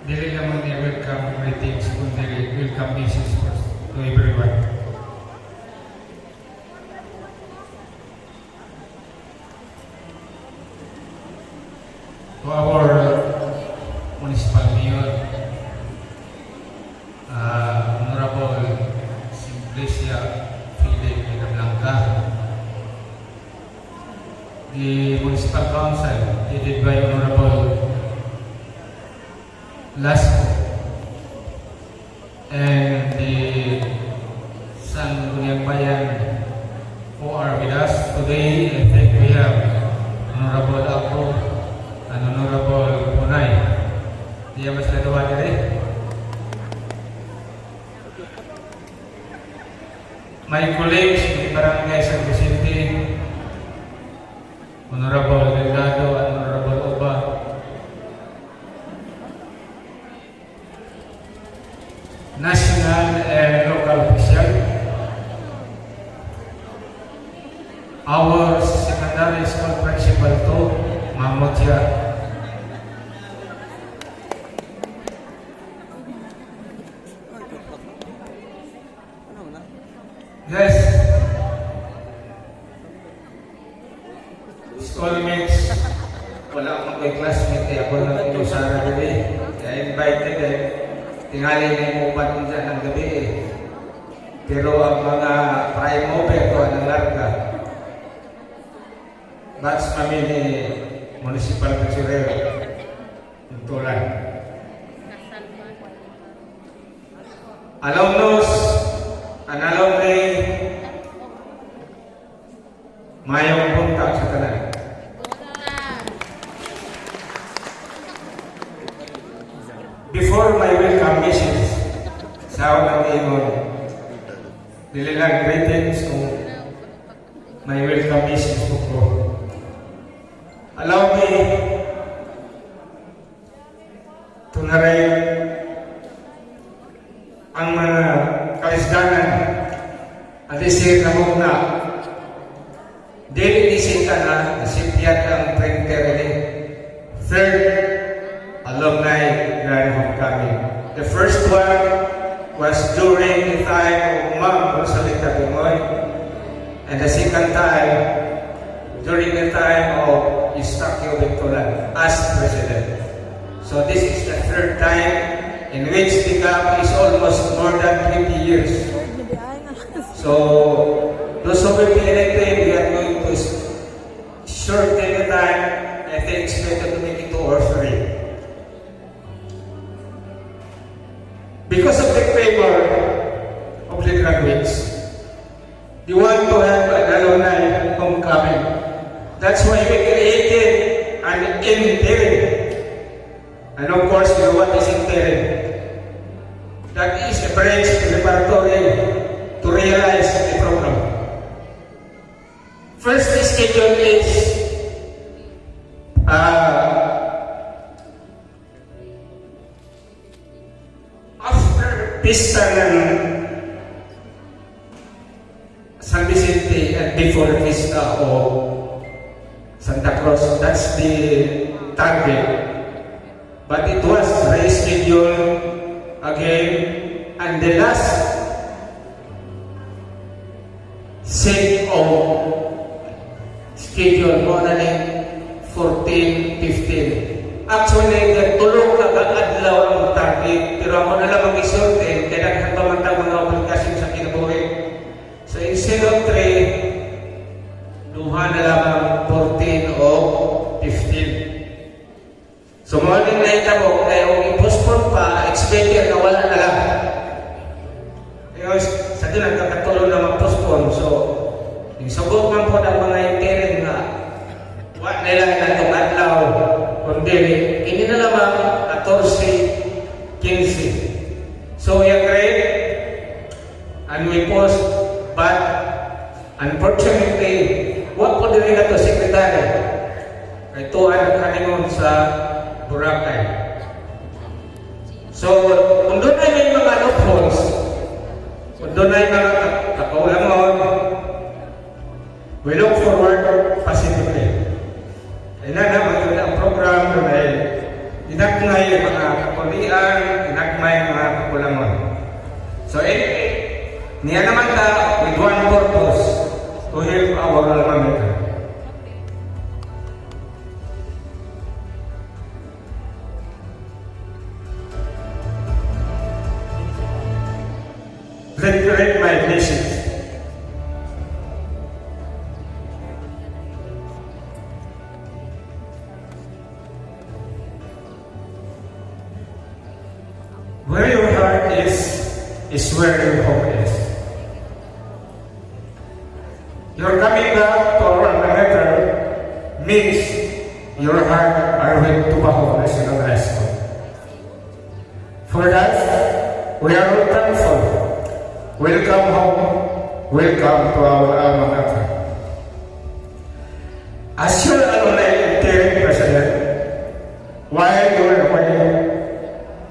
dili naman niya welcome greetings, kundi welcome message first to everyone. To our municipal mayor, Honorable Simplicia Philip Blanca, the municipal council headed by Honorable Lasco, and the Sangguniang Bayan who are with us today. I think we have Honorable Ako and Honorable Punay. Diya mas nagawa nila. My colleagues in Barangay San Vicente, Honorable Delgado and Honorable Oba, national and local official, our secondary school principal to Mamutya, yes, schoolmates, wala akong kay classmate, ako lang yung Sara gabi, kaya invited tingali na yung upat mo dyan ng gabi Pero ang mga prime mover ko ang larga. Batch kami ni Municipal Tesorero. Tuntulan. Alumnus, an alumni, mayong buntag sa tanan. Before my welcome message, sa unang ingon, nililang greetings kung may welcome message ko. Allow me to narrate ang mga kaisdanan at isir na muna. Dili isita na nasipyat ang printer ni third alumni grand homecoming. The first one was during the time of Ma'am Rosalita Bimoy, and the second time during the time of Eustaquio Victoran as president. So this is the third time in which the gap is almost more than 20 years. So those who will be elected, we are going to shorten the time. I think it's better to make it 2 or 3. Because of the favor of the graduates, they want to have an alumni homecoming. That's why we created an interim. And of course, you know what is interim? That is a bridge preparatory to realize the program. First schedule is Pista ng San Vicente and before Pista of Santa Cruz. That's the target. But it was rescheduled again, and the last set of schedule mo na 14, 15. Actually, tulong kag-adlaw ang target, pero ako na lang mag-isorte, kaya nagkakabantang mga aplikasyon sa kinabuhi. So instead of 3, duha na lamang 14 o 15. So mga din nakita mo, kaya kung i-postpone pa, expected na wala na lang. Kaya sa doon, nagkakatulong na mag-postpone. So, yung sagot man po ng mga interim na wala nila na itong adlaw, kundi hindi na lamang 14, 15. So we agreed and we post, but unfortunately, wag po din na ito sekretary. Ito ay nakalingon sa Boracay. So, kung doon ay may mga loopholes, kung doon ay mga kakaulangon, we look forward positively. Kaya na naman yun ang program na inagmay mga kapulian, inagmay mga kapulangon. So niya naman ta with one purpose, to help our alma mater. Let me read my blessings. Where your heart is where your hope is. Your coming back to our matter means your heart are with Tubaho National High School. For that, we are all thankful. Welcome home. Welcome to our alma mater. As your alumni interim president, while you are away,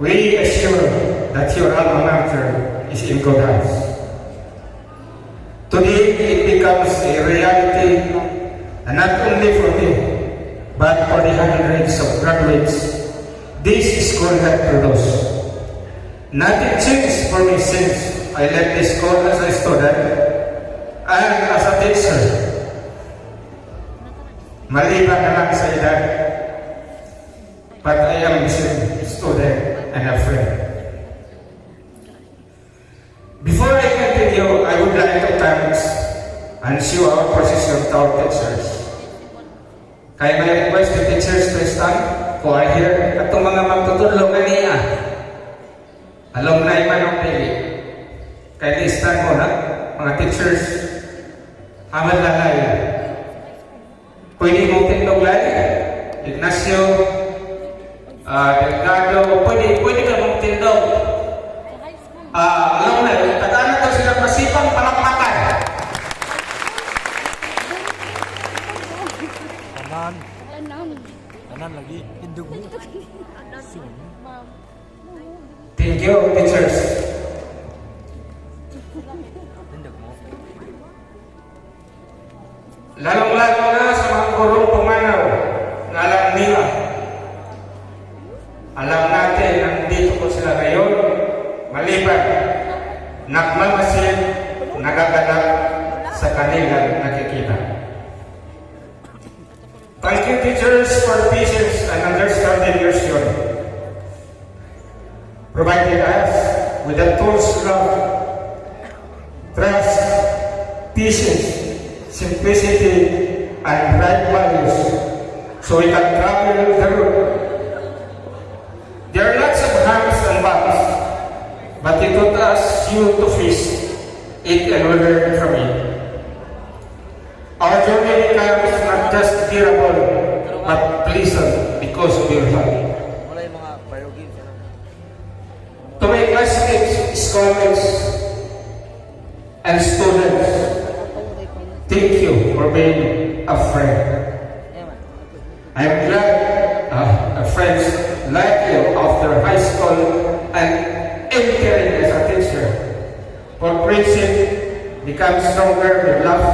we assure that your alma mater is in good hands. Today, it becomes a reality, and not only for me, but for the hundreds of graduates this school had produced. Nothing changed for me since I left the school as a student and as a teacher. Maliban na lang sa edad, but I am a student and a friend. Before I continue, I would like to thank and show our position to our teachers. Kaya may request the teachers to stand who are here at itong mga magtutulungan niya. Alumni man ang pili. Kaya stand mo na, mga teachers, Ahmad Lalay. Pwede mong tindoglay, Ignacio, Delgado, pwede ka mong tindog. Alumni, tagaan na sila masipang palakpakan. Kanan lagi, hindug mo. Thank you, teachers. Hindug mo. Lalong-lalo na sa mga gurong pumanaw na alam nila. Alam natin na dito po sila ngayon, maliban, nagmamasid, nagaganap sa kanilang nakikita. Thank you, teachers, for the patience and understanding your student. Provided us with the tools of love, trust, patience, simplicity, and right values, so we can travel the road. There are lots of harms and bumps, but it taught us you to face it and we learn from it. Our journey becomes not just bearable, but pleasant because of your heart. Wala yung mga viral games. To my classmates, scholars, and students, thank you for being a friend. I'm glad friends like you after high school and entering as a teacher. For friendship becomes stronger with love.